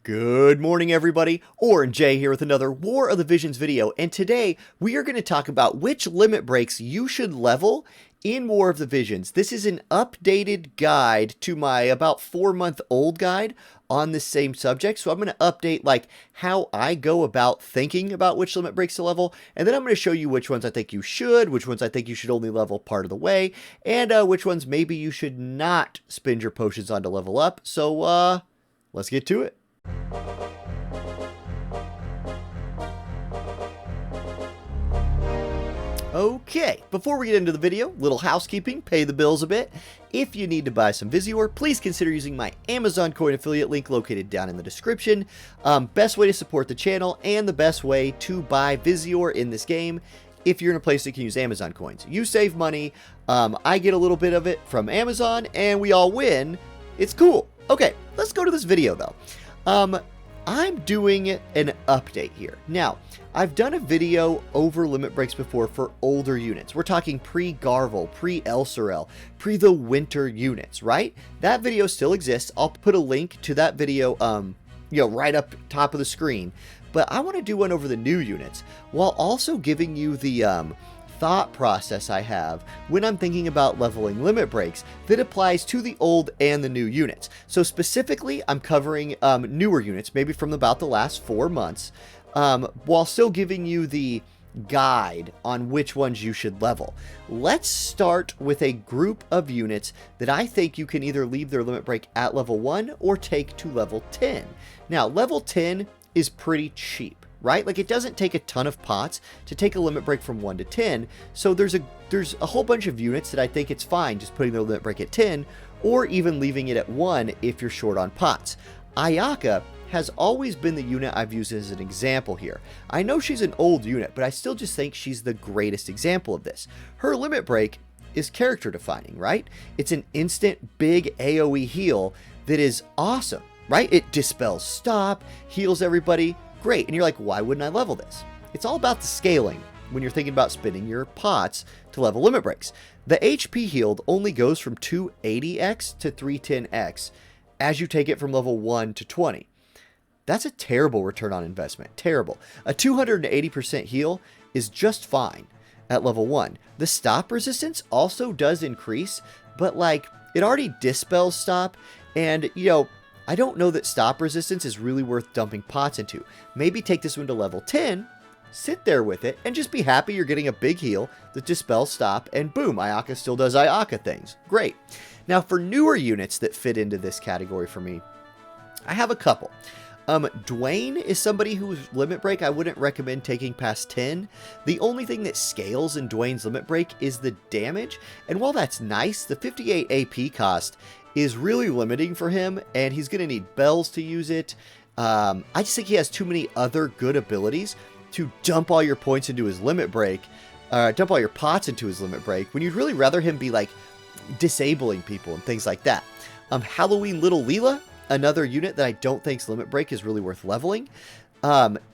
Good morning, everybody. Auronnj Jayy here with another War of the Visions video, and today we are going to talk about which limit breaks you should level in War of the Visions. This is an updated guide to my about 4-month-old guide on this same subject, so I'm going to update like how I go about thinking about which limit breaks to level, and then I'm going to show you which ones I think you should, which ones I think you should only level part of the way, and which ones maybe you should not spend your potions on to level up. So let's get to it. Okay, before we get into the video, little housekeeping, pay the bills a bit. If you need to buy some Visior, please consider using my Amazon coin affiliate link located down in the description. Best way to support the channel and the best way to buy Visior in this game if you're in a place that can use Amazon coins. You save money, I get a little bit of it from Amazon, and we all win. It's cool. Okay, let's go to this video though. I'm doing an update here. Now, I've done a video over limit breaks before for older units. We're talking pre-Garvel, pre-Elsorel, pre-the winter units, right? That video still exists. I'll put a link to that video, right up top of the screen. But I want to do one over the new units while also giving you the thought process I have when I'm thinking about leveling limit breaks that applies to the old and the new units. So specifically, I'm covering newer units, maybe from about the last 4 months, while still giving you the guide on which ones you should level. Let's start with a group of units that I think you can either leave their limit break at level 1 or take to level 10. Now, level 10 is pretty cheap, right? Like, it doesn't take a ton of pots to take a limit break from 1 to 10, so there's a whole bunch of units that I think it's fine just putting the limit break at 10, or even leaving it at 1 if you're short on pots. aipOQ has always been the unit I've used as an example here. I know she's an old unit, but I still just think she's the greatest example of this. Her limit break is character defining, right? It's an instant big AoE heal that is awesome, right? It dispels stop, heals everybody. Great, and you're like, why wouldn't I level this? It's all about the scaling when you're thinking about spending your pots to level limit breaks. The HP healed only goes from 280x to 310x as you take it from level 1 to 20. That's a terrible return on investment. Terrible. A 280% heal is just fine at level 1. The stop resistance also does increase, but like, it already dispels stop, and I don't know that stop resistance is really worth dumping pots into. Maybe take this one to level 10, sit there with it, and just be happy you're getting a big heal that dispels stop, and boom, aipOQ still does aipOQ things. Great. Now, for newer units that fit into this category for me, I have a couple. Dwayne is somebody whose limit break I wouldn't recommend taking past 10. The only thing that scales in Dwayne's limit break is the damage, and while that's nice, the 58 AP cost is really limiting for him, and he's going to need bells to use it. I just think he has too many other good abilities to dump all your points into his limit break, dump all your pots into his limit break, when you'd really rather him be like disabling people and things like that. Halloween Little Leela, another unit that I don't think's limit break is really worth leveling.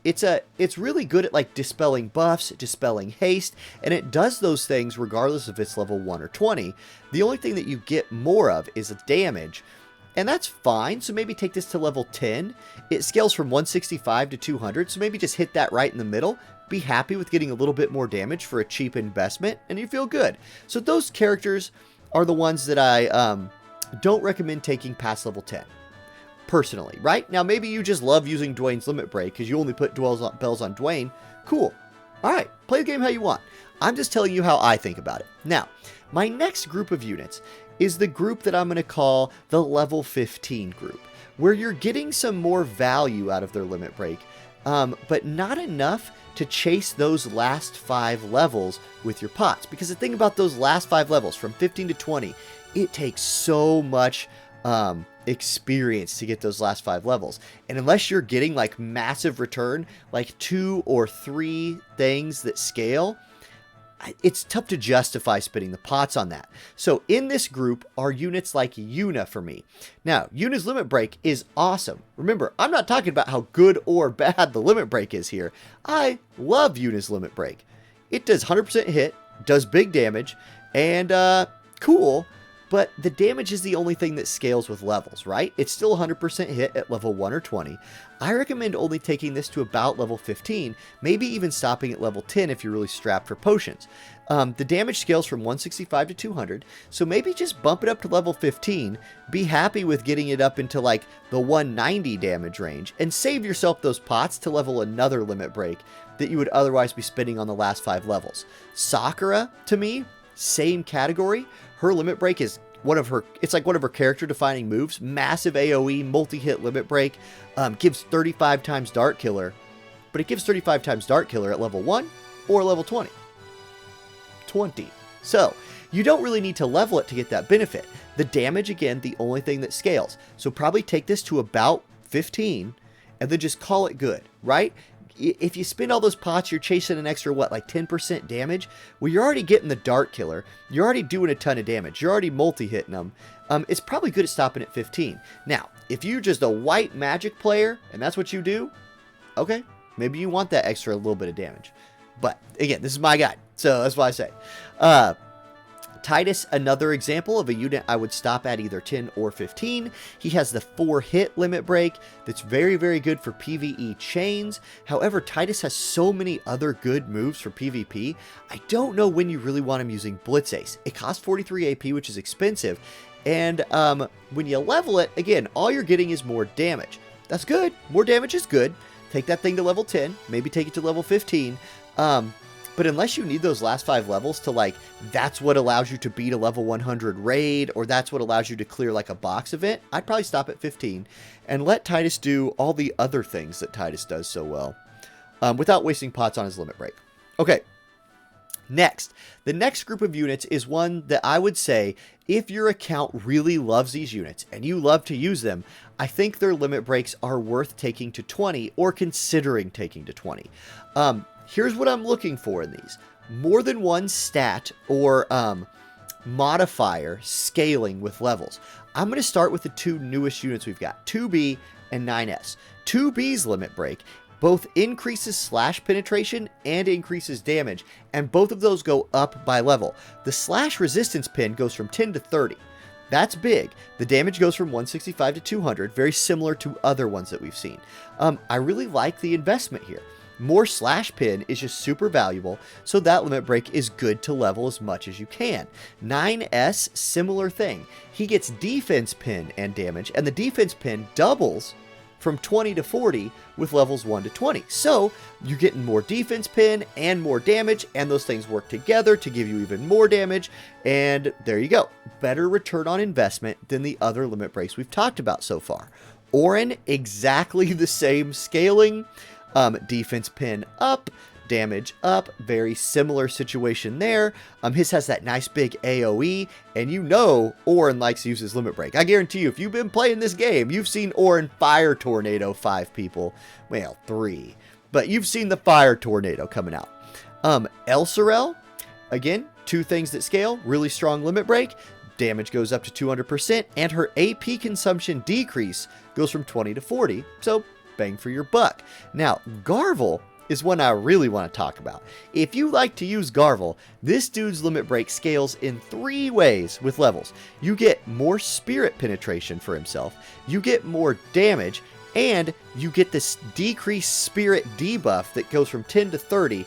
It's really good at like dispelling buffs, dispelling haste, and it does those things regardless if it's level 1 or 20. The only thing that you get more of is damage, and that's fine, so maybe take this to level 10. It scales from 165 to 200, so maybe just hit that right in the middle. Be happy with getting a little bit more damage for a cheap investment, and you feel good. So those characters are the ones that I don't recommend taking past level 10. Personally, right? Now, maybe you just love using Dwayne's limit break because you only put bells on Dwayne. Cool. All right, play the game how you want. I'm just telling you how I think about it. Now, my next group of units is the group that I'm going to call the level 15 group, where you're getting some more value out of their limit break, but not enough to chase those last 5 levels with your pots. Because the thing about those last 5 levels, from 15 to 20, it takes so much experience to get those last 5 levels, and unless you're getting like massive return, like 2 or 3 things that scale, it's tough to justify spending the pots on that. So in this group are units like Yuna for me. Now, Yuna's limit break is awesome. Remember, I'm not talking about how good or bad the limit break is here. I love Yuna's limit break. It does 100% hit, does big damage, and cool, but the damage is the only thing that scales with levels, right? It's still 100% hit at level 1 or 20. I recommend only taking this to about level 15, maybe even stopping at level 10 if you're really strapped for potions. The damage scales from 165 to 200, so maybe just bump it up to level 15, be happy with getting it up into like the 190 damage range, and save yourself those pots to level another limit break that you would otherwise be spending on the last 5 levels. Sakura, to me, same category. Her limit break is it's like one of her character defining moves. Massive AoE, multi-hit limit break, gives 35 times Dart Killer, but it gives 35 times Dart Killer at level 1 or level 20. So you don't really need to level it to get that benefit. The damage, again, the only thing that scales. So probably take this to about 15 and then just call it good, right? If you spend all those pots, you're chasing an extra, what, like 10% damage? Well, you're already getting the Dart Killer. You're already doing a ton of damage. You're already multi-hitting them. It's probably good at stopping at 15. Now, if you're just a white magic player and that's what you do, okay, maybe you want that extra little bit of damage. But again, this is my guide, so that's why I say. Titus, another example of a unit I would stop at either 10 or 15. He has the 4-hit limit break that's very, very good for PvE chains. However, Titus has so many other good moves for PvP, I don't know when you really want him using Blitz Ace. It costs 43 AP, which is expensive, and when you level it, again, all you're getting is more damage. That's good. More damage is good. Take that thing to level 10, maybe take it to level 15. But unless you need those last 5 levels to, like, that's what allows you to beat a level 100 raid, or that's what allows you to clear, like, a box event, I'd probably stop at 15 and let Titus do all the other things that Titus does so well, without wasting pots on his limit break. Okay, next. The next group of units is one that I would say, if your account really loves these units and you love to use them, I think their limit breaks are worth taking to 20 or considering taking to 20. Here's what I'm looking for in these. More than one stat or modifier scaling with levels. I'm going to start with the 2 newest units we've got, 2B and 9S. 2B's limit break both increases slash penetration and increases damage, and both of those go up by level. The slash resistance pin goes from 10 to 30. That's big. The damage goes from 165 to 200, very similar to other ones that we've seen. I really like the investment here. More slash pin is just super valuable, so that limit break is good to level as much as you can. 9S, similar thing. He gets defense pin and damage, and the defense pin doubles from 20 to 40 with levels 1 to 20. So you're getting more defense pin and more damage, and those things work together to give you even more damage, and there you go. Better return on investment than the other limit breaks we've talked about so far. Auronnj, exactly the same scaling. Defense pin up, damage up, very similar situation there. His has that nice big AoE, and you know Auronnj likes to use his limit break. I guarantee you, if you've been playing this game, you've seen Auronnj fire tornado 5 people. Well, 3. But you've seen the fire tornado coming out. Elsorel, again, 2 things that scale, really strong limit break. Damage goes up to 200%, and her AP consumption decrease goes from 20 to 40, so bang for your buck. Now, Garvel is one I really want to talk about. If you like to use Garvel, this dude's limit break scales in 3 ways with levels. You get more spirit penetration for himself, you get more damage, and you get this decreased spirit debuff that goes from 10 to 30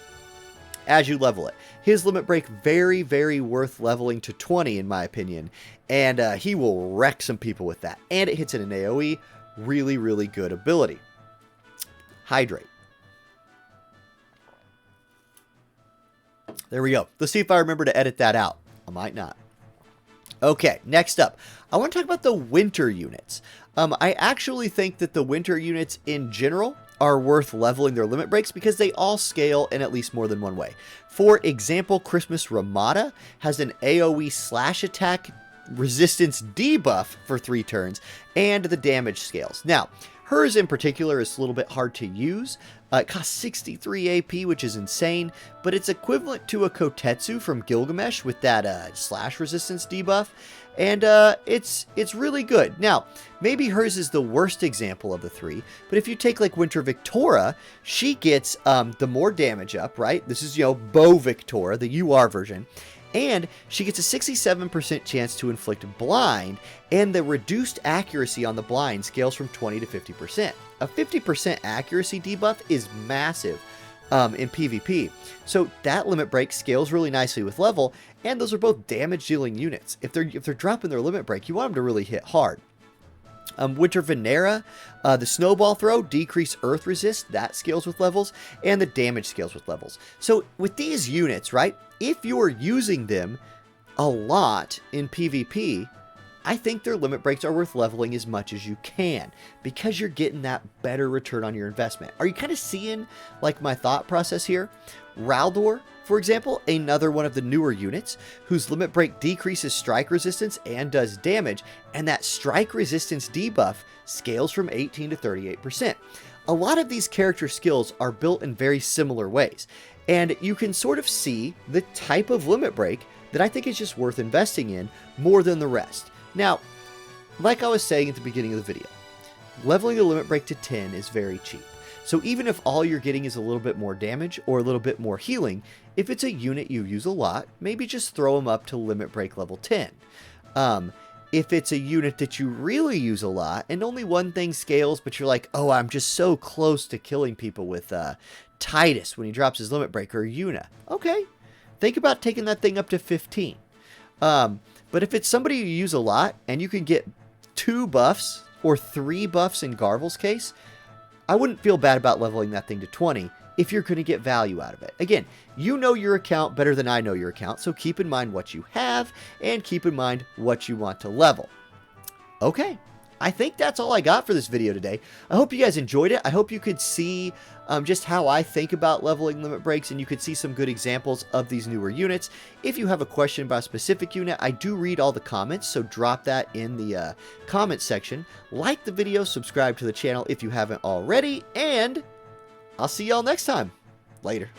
as you level it. His limit break, very, very worth leveling to 20 in my opinion, and he will wreck some people with that. And it hits in an AoE, really, really good ability. Hydrate. There we go. Let's see if I remember to edit that out. I might not. Okay, next up, I want to talk about the winter units. I actually think that the winter units in general are worth leveling their limit breaks because they all scale in at least more than one way. For example, Christmas Ramada has an AoE slash attack resistance debuff for 3 turns, and the damage scales. Now, hers in particular is a little bit hard to use. It costs 63 AP, which is insane, but it's equivalent to a Kotetsu from Gilgamesh with that slash resistance debuff, and it's really good. Now, maybe hers is the worst example of the 3, but if you take like Winter Victora, she gets the more damage up, right? This is, Bow Victora, the UR version, And she gets a 67% chance to inflict blind, and the reduced accuracy on the blind scales from 20 to 50%. A 50% accuracy debuff is massive in PvP. So that limit break scales really nicely with level, and those are both damage dealing units. If they're dropping their limit break, you want them to really hit hard. Winter Venera, the snowball throw, decrease earth resist, that scales with levels, and the damage scales with levels. So with these units, right, if you're using them a lot in PvP, I think their limit breaks are worth leveling as much as you can, because you're getting that better return on your investment. Are you kind of seeing like my thought process here? Raldor, for example, another one of the newer units whose limit break decreases strike resistance and does damage, and that strike resistance debuff scales from 18 to 38%. A lot of these character skills are built in very similar ways, and you can sort of see the type of limit break that I think is just worth investing in more than the rest. Now, like I was saying at the beginning of the video, leveling the limit break to 10 is very cheap. So even if all you're getting is a little bit more damage or a little bit more healing, if it's a unit you use a lot, maybe just throw them up to limit break level 10. If it's a unit that you really use a lot and only one thing scales, but you're like, oh, I'm just so close to killing people with Titus when he drops his limit break, or Yuna. Okay, think about taking that thing up to 15. But if it's somebody you use a lot and you can get 2 buffs or 3 buffs in Garvel's case, I wouldn't feel bad about leveling that thing to 20 if you're going to get value out of it. Again, you know your account better than I know your account, so keep in mind what you have and keep in mind what you want to level. Okay, I think that's all I got for this video today. I hope you guys enjoyed it. I hope you could see just how I think about leveling limit breaks, and you could see some good examples of these newer units. If you have a question about a specific unit, I do read all the comments, so drop that in the comment section. Like the video, subscribe to the channel if you haven't already, and I'll see y'all next time. Later.